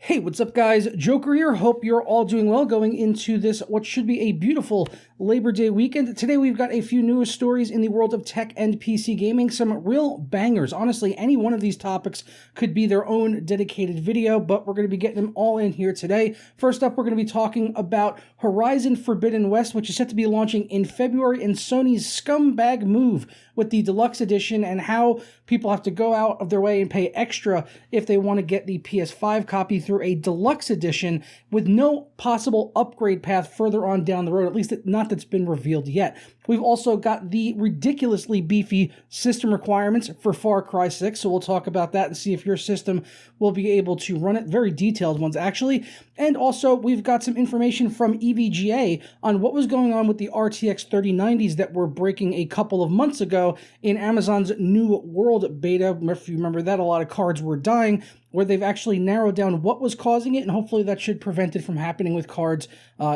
Hey, what's up guys? Joker here. Hope you're all doing well going into this, what should be a beautiful Labor Day weekend. Today we've got a few newest stories in the world of tech and PC gaming, some real bangers. Honestly, any one of these topics could be their own dedicated video, but we're going to be getting them all in here today. First up, we're going to be talking about Horizon Forbidden West, which is set to be launching in February, and Sony's scumbag move with the deluxe edition and how people have to go out of their way and pay extra if they want to get the PS5 copy through a deluxe edition with no possible upgrade path further on down the road, at least not that's been revealed yet. We've also got the ridiculously beefy system requirements for Far Cry 6, so we'll talk about that and see if your system will be able to run it. Very detailed ones, actually. And also, we've got some information from EVGA on what was going on with the RTX 3090s that were breaking a couple of months ago in Amazon's New World beta. If you remember that, a lot of cards were dying, where they've actually narrowed down what was causing it, and hopefully that should prevent it from happening with cards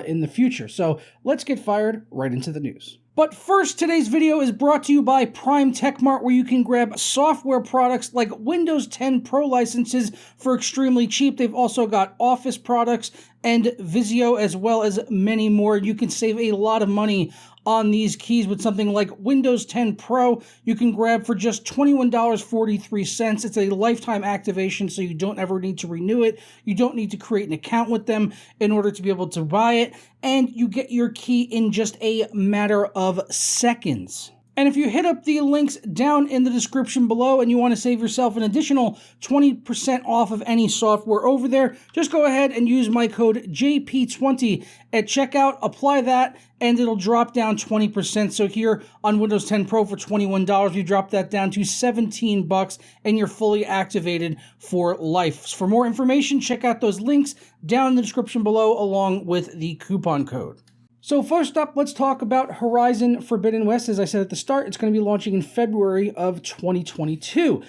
in the future. So let's get fired right into the news. But first, today's video is brought to you by Prime Tech Mart, where you can grab software products like Windows 10 Pro licenses for extremely cheap. They've also got Office products and Vizio, as well as many more. You can save a lot of money on these keys with something like Windows 10 Pro. You can grab for just $21.43. It's a lifetime activation, so you don't ever need to renew it. You don't need to create an account with them in order to be able to buy it, and you get your key in just a matter of seconds. And if you hit up the links down in the description below and you want to save yourself an additional 20% off of any software over there, just go ahead and use my code JP20 at checkout, apply that, and it'll drop down 20%. So here on Windows 10 Pro for $21, you drop that down to $17 and you're fully activated for life. For more information, check out those links down in the description below along with the coupon code. So first up, let's talk about Horizon Forbidden West. As I said at the start, it's going to be launching in February of 2022.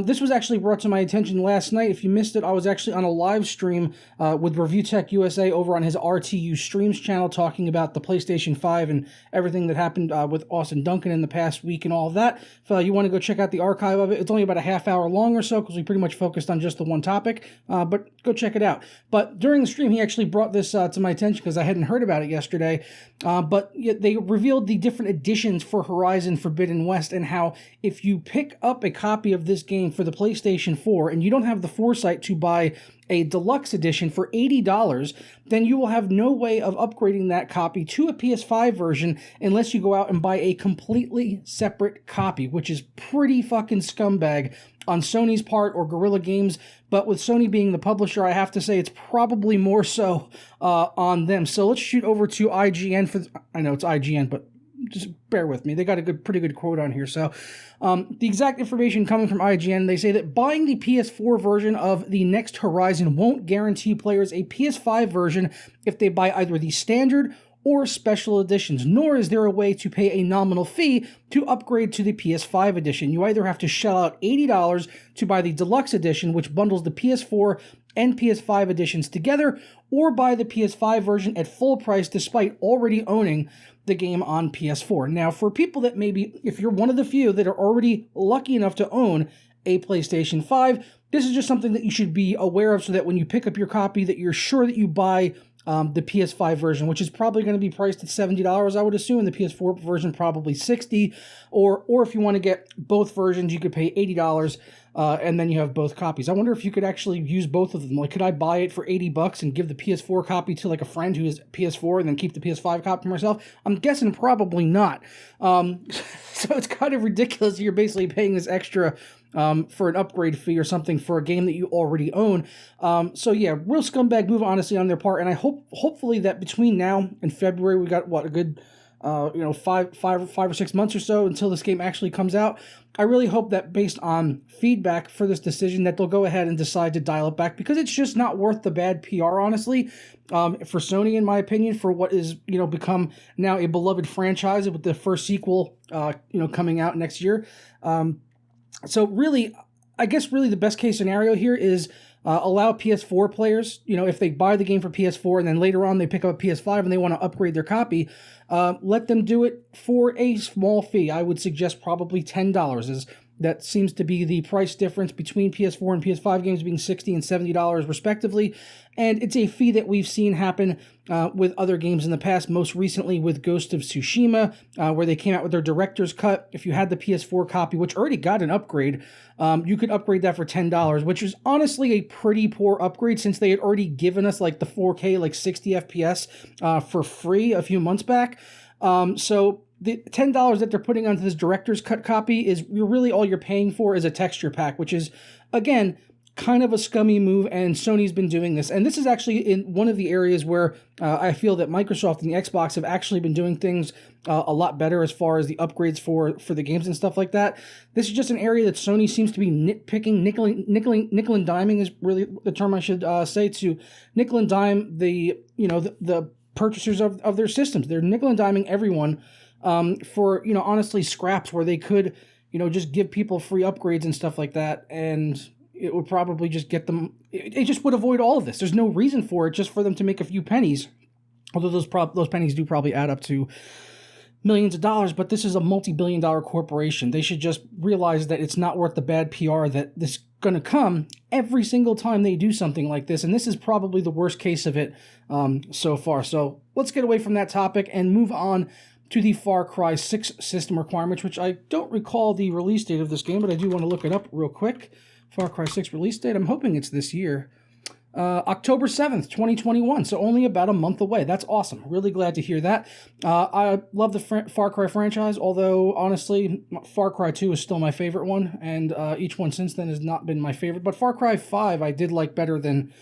This was actually brought to my attention last night. If you missed it, I was actually on a live stream with Review Tech USA over on his RTU Streams channel talking about the PlayStation 5 and everything that happened with Austin Duncan in the past week and all of that. If you want to go check out the archive of it, it's only about a half hour long or so because we pretty much focused on just the one topic, but go check it out. But during the stream, he actually brought this to my attention because I hadn't heard about it yesterday. But they revealed the different editions for Horizon Forbidden West and how if you pick up a copy of this game for the PlayStation 4 and you don't have the foresight to buy a deluxe edition for $80, then you will have no way of upgrading that copy to a PS5 version unless you go out and buy a completely separate copy, which is pretty fucking scumbag on Sony's part or Guerrilla Games. But with Sony being the publisher, I have to say it's probably more so on them. So let's shoot over to IGN for, I know it's IGN, but just bear with me. They got a pretty good quote on here. So the exact information coming from IGN, they say that buying the PS4 version of the next Horizon won't guarantee players a PS5 version if they buy either the standard or special editions, nor is there a way to pay a nominal fee to upgrade to the PS5 edition. You either have to shell out $80 to buy the deluxe edition, which bundles the PS4 and PS5 editions together, or buy the PS5 version at full price despite already owning the game on PS4. Now, for people that maybe, if you're one of the few that are already lucky enough to own a PlayStation 5, this is just something that you should be aware of so that when you pick up your copy that you're sure that you buy the PS5 version, which is probably going to be priced at $70, I would assume, and the PS4 version probably $60, or if you want to get both versions, you could pay $80, and then you have both copies. I wonder if you could actually use both of them. Like, could I buy it for $80 and give the PS4 copy to like a friend who has PS4 and then keep the PS5 copy for myself? I'm guessing probably not. So it's kind of ridiculous. You're basically paying this extra for an upgrade fee or something for a game that you already own. So yeah, real scumbag move, honestly, on their part. And I hopefully that between now and February, we got a good, 5 or 6 months or so until this game actually comes out. I really hope that based on feedback for this decision that they'll go ahead and decide to dial it back, because it's just not worth the bad PR, honestly, for Sony, in my opinion, for what is, become now a beloved franchise with the first sequel, coming out next year. So really, I guess really the best case scenario here is allow PS4 players, if they buy the game for PS4 and then later on they pick up a PS5 and they want to upgrade their copy, let them do it for a small fee. I would suggest probably $10 is That seems to be the price difference between PS4 and PS5 games being $60 and $70 respectively. And it's a fee that we've seen happen with other games in the past, most recently with Ghost of Tsushima, where they came out with their director's cut. If you had the PS4 copy, which already got an upgrade, you could upgrade that for $10, which is honestly a pretty poor upgrade since they had already given us like the 4K, like 60 FPS for free a few months back. So the $10 that they're putting onto this director's cut copy is really all you're paying for is a texture pack, which is, again, kind of a scummy move, and Sony's been doing this. And this is actually in one of the areas where I feel that Microsoft and the Xbox have actually been doing things a lot better as far as the upgrades for the games and stuff like that. This is just an area that Sony seems to be nitpicking, nickel and diming is really the term I should say, to nickel and dime the purchasers of their systems. They're nickel and diming everyone for, honestly, scraps where they could, just give people free upgrades and stuff like that, and it would probably just get them, it just would avoid all of this. There's no reason for it, just for them to make a few pennies, although those pennies do probably add up to millions of dollars, but this is a multi-billion-dollar corporation. They should just realize that it's not worth the bad PR that this is going to come every single time they do something like this, and this is probably the worst case of it so far. So let's get away from that topic and move on to the Far Cry 6 system requirements, which I don't recall the release date of this game, but I do want to look it up real quick. Far Cry 6 release date, I'm hoping it's this year. October 7th, 2021, so only about a month away. That's awesome. Really glad to hear that. I love the Far Cry franchise, although, honestly, Far Cry 2 is still my favorite one, and each one since then has not been my favorite. But Far Cry 5 I did like better than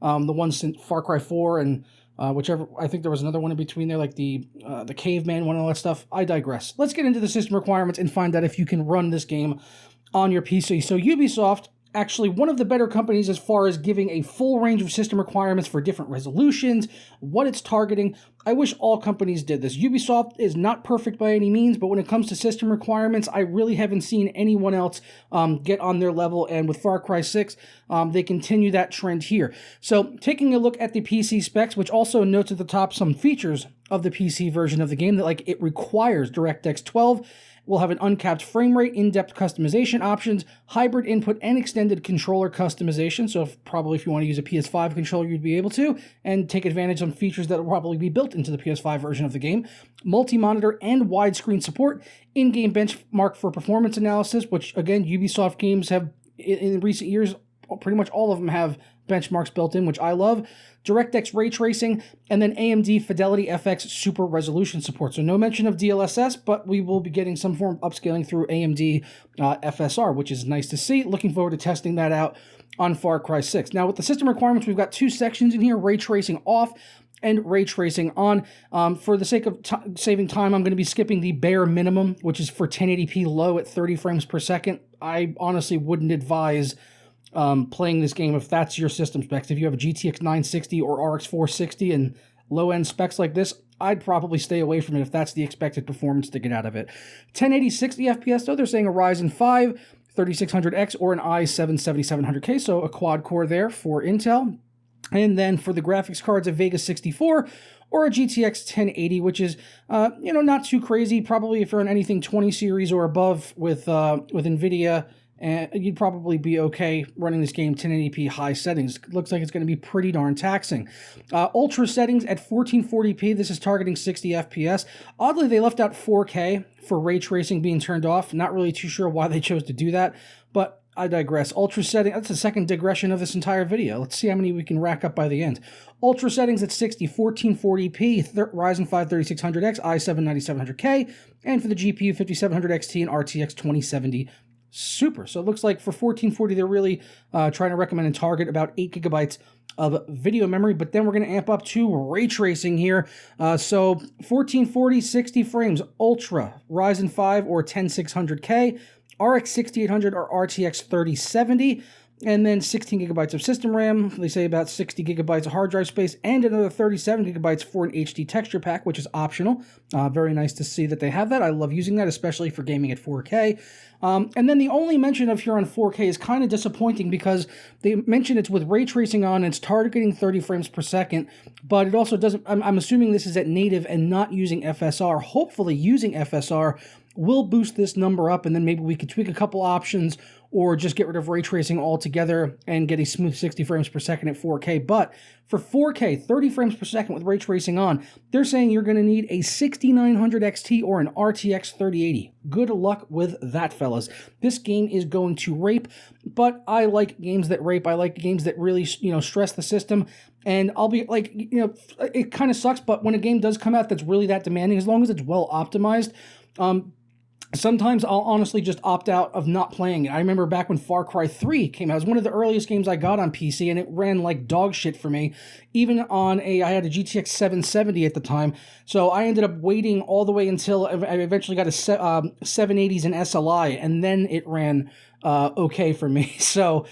the one since Far Cry 4 and whichever. I think there was another one in between there, like the caveman one and all that stuff. I digress. Let's get into the system requirements and find out if you can run this game on your PC. So Ubisoft, actually one of the better companies as far as giving a full range of system requirements for different resolutions, what it's targeting. I wish all companies did this. Ubisoft is not perfect by any means, but when it comes to system requirements, I really haven't seen anyone else get on their level, and with Far Cry 6, they continue that trend here. So taking a look at the PC specs, which also notes at the top some features of the PC version of the game, that like it requires DirectX 12, will have an uncapped frame rate, in-depth customization options, hybrid input, and extended controller customization. So if you want to use a PS5 controller, you'd be able to, and take advantage of features that will probably be built into the PS5 version of the game. Multi-monitor and widescreen support, in-game benchmark for performance analysis, which again, Ubisoft games have, in recent years, pretty much all of them have benchmarks built in, which I love. DirectX ray tracing, and then AMD Fidelity FX super resolution support. So no mention of DLSS, but we will be getting some form of upscaling through AMD FSR, which is nice to see. Looking forward to testing that out on Far Cry 6. Now with the system requirements, we've got two sections in here, ray tracing off and ray tracing on. For the sake of saving time, I'm going to be skipping the bare minimum, which is for 1080p low at 30 frames per second. I honestly wouldn't advise playing this game if that's your system specs. If you have a GTX 960 or RX 460 and low-end specs like this, I'd probably stay away from it if that's the expected performance to get out of it. 1080 60 FPS, though, they're saying a Ryzen 5 3600X or an i7 7700K, so a quad-core there for Intel. And then for the graphics cards, a Vega 64 or a GTX 1080, which is, not too crazy. Probably if you're on anything 20 series or above with NVIDIA, and you'd probably be okay running this game 1080p high settings. Looks like it's going to be pretty darn taxing. Ultra settings at 1440p. This is targeting 60 FPS. Oddly, they left out 4K for ray tracing being turned off. Not really too sure why they chose to do that, but I digress. Ultra setting, that's the second digression of this entire video. Let's see how many we can rack up by the end. Ultra settings at 60, 1440p, Ryzen 5 3600X, i7 9700K, and for the GPU 5700 XT and RTX 2070 Super. So it looks like for 1440, they're really trying to recommend and target about 8 gigabytes of video memory, but then we're going to amp up to ray tracing here. So 1440, 60 frames, Ultra, Ryzen 5 or 10600K, RX 6800 or RTX 3070, and then 16 gigabytes of system RAM. They say about 60 gigabytes of hard drive space and another 37 gigabytes for an HD texture pack, which is optional. Very nice to see that they have that. I love using that, especially for gaming at 4K. And then the only mention of here on 4K is kind of disappointing because they mention it's with ray tracing on, and it's targeting 30 frames per second, but it also doesn't, I'm assuming this is at native and not using FSR, hopefully using FSR, will boost this number up, and then maybe we could tweak a couple options or just get rid of ray tracing altogether and get a smooth 60 frames per second at 4K. But for 4K, 30 frames per second with ray tracing on, they're saying you're going to need a 6900 XT or an RTX 3080. Good luck with that, fellas. This game is going to rape, but I like games that rape. I like games that really, stress the system. And I'll be like, it kind of sucks, but when a game does come out that's really that demanding, as long as it's well optimized, sometimes I'll honestly just opt out of not playing it. I remember back when Far Cry 3 came out. It was one of the earliest games I got on PC, and it ran like dog shit for me. Even on I had a GTX 770 at the time, so I ended up waiting all the way until I eventually got a 780s and SLI, and then it ran okay for me. So,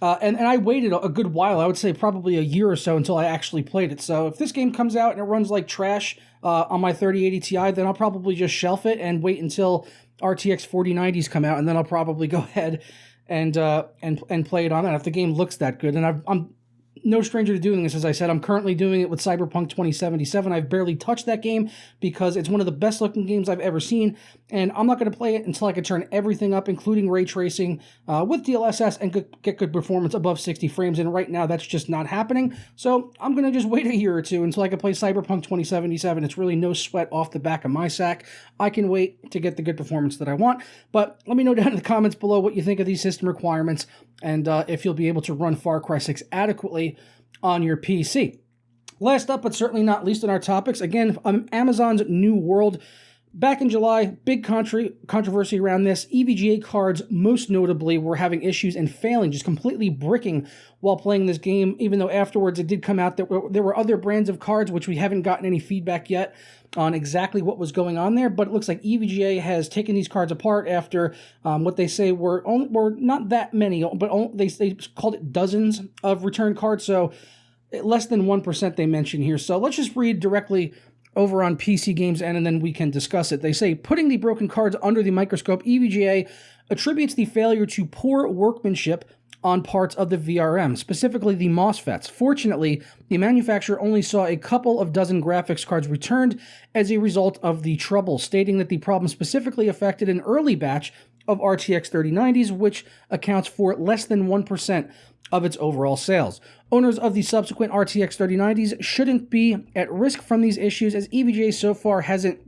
and I waited a good while. I would say probably a year or so until I actually played it. So if this game comes out and it runs like trash on my 3080 Ti, then I'll probably just shelf it and wait until RTX 4090s come out, and then I'll probably go ahead and play it on that if the game looks that good. And I'm no stranger to doing this. As I said, I'm currently doing it with Cyberpunk 2077. I've barely touched that game because it's one of the best looking games I've ever seen, and I'm not going to play it until I can turn everything up, including ray tracing with DLSS, and get good performance above 60 frames, and right now that's just not happening. So I'm going to just wait a year or two until I can play Cyberpunk 2077. It's really no sweat off the back of my sack. I can wait to get the good performance that I want, but let me know down in the comments below what you think of these system requirements, and if you'll be able to run Far Cry 6 adequately on your PC. Last up, but certainly not least in our topics, again, Amazon's New World. Back in July, big controversy around this. EVGA cards, most notably, were having issues and failing, just completely bricking while playing this game, even though afterwards it did come out that there were other brands of cards, which we haven't gotten any feedback yet on exactly what was going on there, but it looks like EVGA has taken these cards apart after what they say were not that many, but they called it dozens of return cards, so less than 1% they mention here. So let's just read directly over on PC Games and then we can discuss it. They say, putting the broken cards under the microscope, EVGA attributes the failure to poor workmanship on parts of the VRM, specifically the MOSFETs. Fortunately, the manufacturer only saw a couple of dozen graphics cards returned as a result of the trouble, stating that the problem specifically affected an early batch of RTX 3090s, which accounts for less than 1% of its overall sales. Owners of the subsequent RTX 3090s shouldn't be at risk from these issues, as EVGA so far hasn't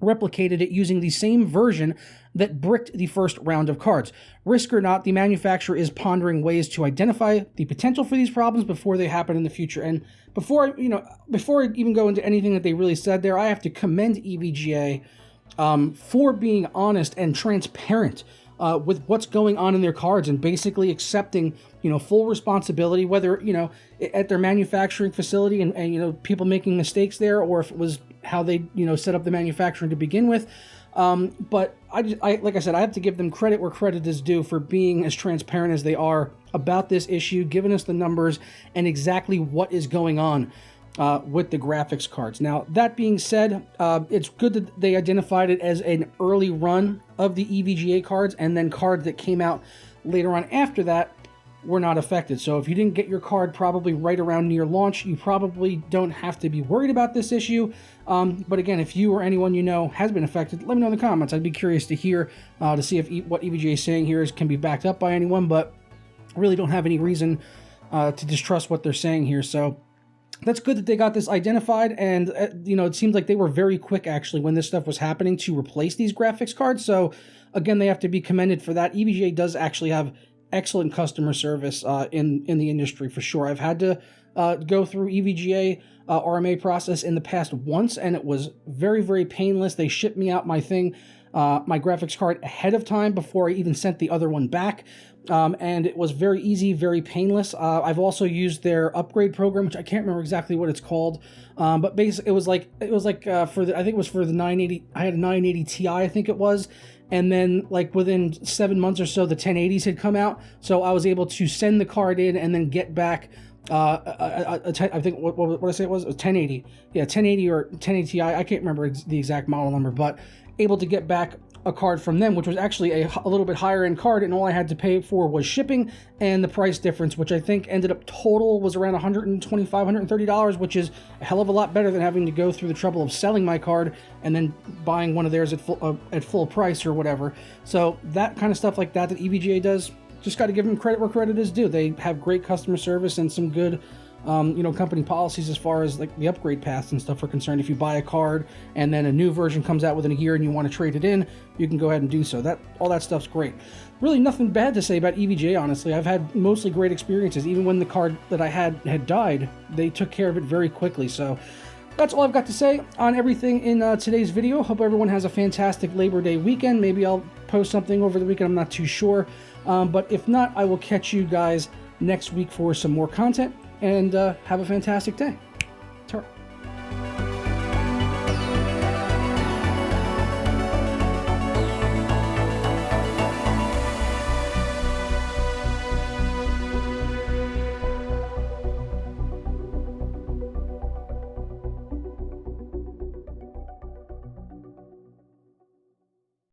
replicated it using the same version that bricked the first round of cards. Risk or not, the manufacturer is pondering ways to identify the potential for these problems before they happen in the future. And before I even go into anything that they really said there, I have to commend EVGA for being honest and transparent with what's going on in their cards, and basically accepting, full responsibility, whether, at their manufacturing facility and people making mistakes there, or if it was how they, set up the manufacturing to begin with. But I like I said, I have to give them credit where credit is due for being as transparent as they are about this issue, giving us the numbers and exactly what is going on with the graphics cards. Now, that being said, it's good that they identified it as an early run of the EVGA cards, and then cards that came out later on after that were not affected. So if you didn't get your card probably right around near launch, you probably don't have to be worried about this issue. But again, if you or anyone you know has been affected, let me know in the comments. I'd be curious to hear, to see if what EVGA is saying here can be backed up by anyone, but I really don't have any reason to distrust what they're saying here. So that's good that they got this identified, and it seems like they were very quick actually when this stuff was happening to replace these graphics cards. So again, they have to be commended for that. EVGA does actually have excellent customer service in the industry for sure. I've had to go through EVGA RMA process in the past once, and it was very, very painless. They shipped me out my graphics card ahead of time before I even sent the other one back. And it was very easy, very painless. I've also used their upgrade program, which I can't remember exactly what it's called. But basically, it was like I think it was for the 980. I had a 980 Ti, I think it was. And then, like, within 7 months or so, the 1080s had come out. So I was able to send the card in and then get back I think what I say it was a 1080. Yeah, 1080 or 1080 Ti. I can't remember the exact model number, but able to get back a card from them, which was actually a little bit higher end card, and all I had to pay for was shipping and the price difference, which I think ended up total was around $125, $130, which is a hell of a lot better than having to go through the trouble of selling my card and then buying one of theirs at full price or whatever. So that kind of stuff like that EVGA does, just got to give them credit where credit is due. They have great customer service and some good company policies as far as like the upgrade paths and stuff are concerned. If you buy a card and then a new version comes out within a year and you want to trade it in, you can go ahead and do so. All that stuff's great. Really nothing bad to say about EVGA, honestly. I've had mostly great experiences. Even when the card that I had died, they took care of it very quickly. So that's all I've got to say on everything in today's video. Hope everyone has a fantastic Labor Day weekend. Maybe I'll post something over the weekend, I'm not too sure. But if not, I will catch you guys next week for some more content. And have a fantastic day.